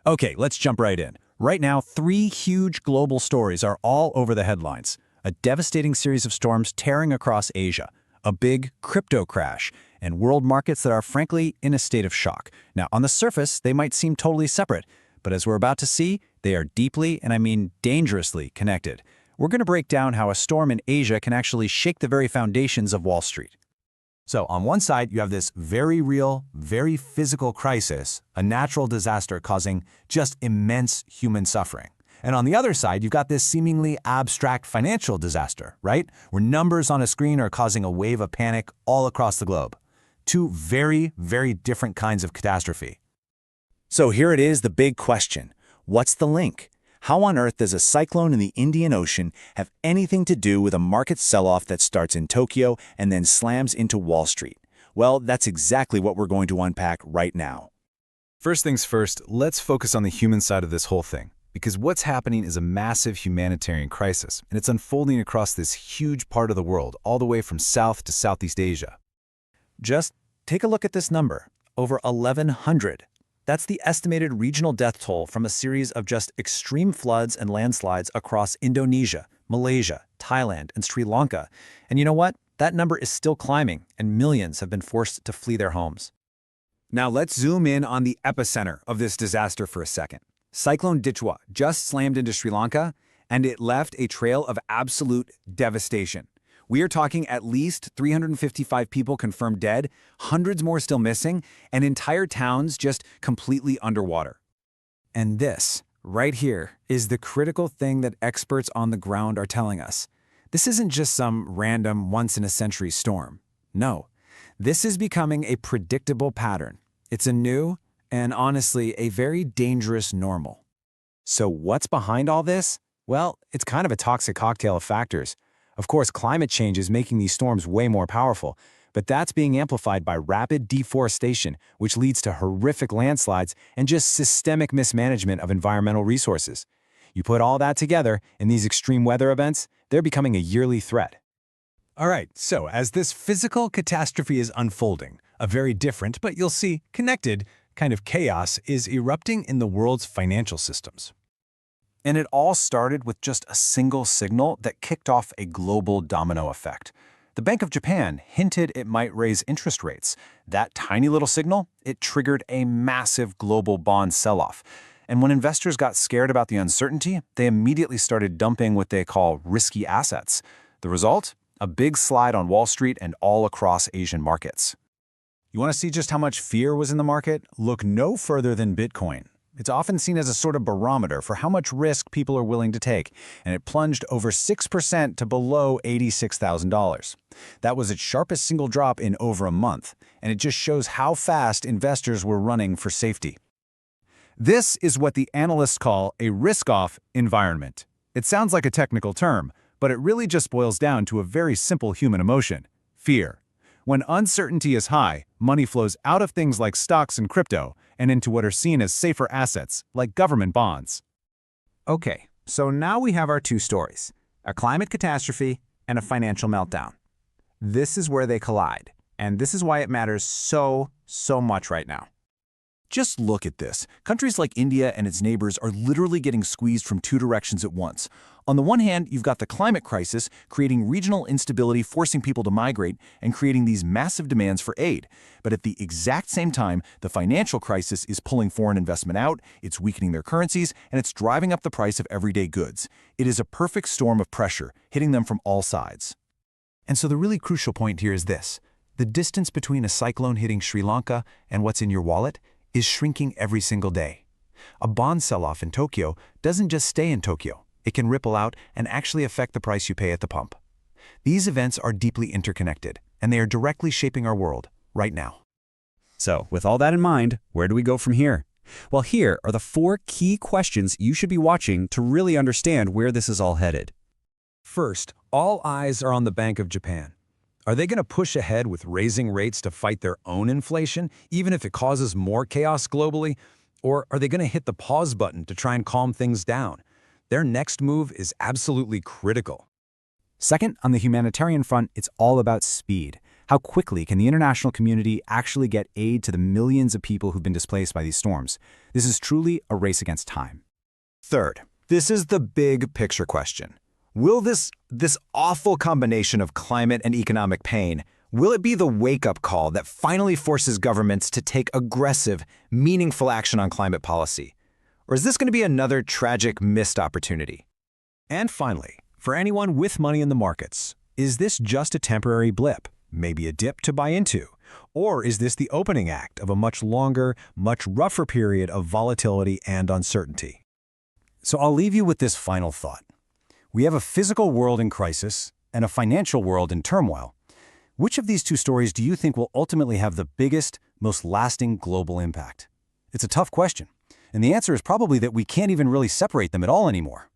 Okay, let's jump right in. Right now, three huge global stories are all over the headlines. A devastating series of storms tearing across Asia, a big crypto crash, and world markets that are frankly in a state of shock. Now, on the surface, they might seem totally separate, but as we're about to see, they are deeply, and I mean dangerously, connected. We're going to break down how a storm in Asia can actually shake the very foundations of Wall Street. So on one side, you have this very real, very physical crisis, a natural disaster causing just immense human suffering. And on the other side, you've got this seemingly abstract financial disaster, right? Where numbers on a screen are causing a wave of panic all across the globe. Two very, very different kinds of catastrophe. So here it is, the big question. What's the link? How on earth does a cyclone in the Indian Ocean have anything to do with a market sell-off that starts in Tokyo and then slams into Wall Street? Well, that's exactly what we're going to unpack right now. First things first, let's focus on the human side of this whole thing, because what's happening is a massive humanitarian crisis, and it's unfolding across this huge part of the world, all the way from South to Southeast Asia. Just take a look at this number, over 1,100. That's the estimated regional death toll from a series of just extreme floods and landslides across Indonesia, Malaysia, Thailand, and Sri Lanka. And you know what? That number is still climbing, and millions have been forced to flee their homes. Now let's zoom in on the epicenter of this disaster for a second. Cyclone Ditwah just slammed into Sri Lanka, and it left a trail of absolute devastation. We are talking at least 355 people confirmed dead, hundreds more still missing, and entire towns just completely underwater. And this, right here, is the critical thing that experts on the ground are telling us. This isn't just some random once-in-a-century storm. No, this is becoming a predictable pattern. It's a new, and honestly, a very dangerous normal. So what's behind all this? Well, it's kind of a toxic cocktail of factors. Of course, climate change is making these storms way more powerful, but that's being amplified by rapid deforestation, which leads to horrific landslides and just systemic mismanagement of environmental resources. You put all that together, and these extreme weather events, they're becoming a yearly threat. All right, so as this physical catastrophe is unfolding, a very different, but you'll see, connected, kind of chaos is erupting in the world's financial systems. And it all started with just a single signal that kicked off a global domino effect. The Bank of Japan hinted it might raise interest rates. That tiny little signal, it triggered a massive global bond sell-off. And when investors got scared about the uncertainty, they immediately started dumping what they call risky assets. The result? A big slide on Wall Street and all across Asian markets. You want to see just how much fear was in the market? Look no further than Bitcoin. It's often seen as a sort of barometer for how much risk people are willing to take, and it plunged over 6% to below $86,000. That was its sharpest single drop in over a month, and it just shows how fast investors were running for safety. This is what the analysts call a risk-off environment. It sounds like a technical term, but it really just boils down to a very simple human emotion: fear. When uncertainty is high, money flows out of things like stocks and crypto and into what are seen as safer assets, like government bonds. Okay, so now we have our two stories, a climate catastrophe and a financial meltdown. This is where they collide, and this is why it matters so much right now. Just look at this. Countries like India and its neighbors are literally getting squeezed from two directions at once. On the one hand, you've got the climate crisis, creating regional instability, forcing people to migrate, and creating these massive demands for aid. But at the exact same time, the financial crisis is pulling foreign investment out, it's weakening their currencies, and it's driving up the price of everyday goods. It is a perfect storm of pressure, hitting them from all sides. And so the really crucial point here is this. The distance between a cyclone hitting Sri Lanka and what's in your wallet is shrinking every single day. A bond sell-off in Tokyo doesn't just stay in Tokyo. It can ripple out and actually affect the price you pay at the pump. These events are deeply interconnected, and they are directly shaping our world right now. So, with all that in mind, where do we go from here? Well, here are the 4 key questions you should be watching to really understand where this is all headed. First, all eyes are on the Bank of Japan. Are they going to push ahead with raising rates to fight their own inflation, even if it causes more chaos globally? Or are they going to hit the pause button to try and calm things down? Their next move is absolutely critical. Second, on the humanitarian front, it's all about speed. How quickly can the international community actually get aid to the millions of people who've been displaced by these storms? This is truly a race against time. Third, this is the big picture question. Will this awful combination of climate and economic pain, will it be the wake-up call that finally forces governments to take aggressive, meaningful action on climate policy? Or is this going to be another tragic missed opportunity? And finally, for anyone with money in the markets, is this just a temporary blip, maybe a dip to buy into? Or is this the opening act of a much longer, much rougher period of volatility and uncertainty? So I'll leave you with this final thought. We have a physical world in crisis and a financial world in turmoil. Which of these two stories do you think will ultimately have the biggest, most lasting global impact? It's a tough question, and the answer is probably that we can't even really separate them at all anymore.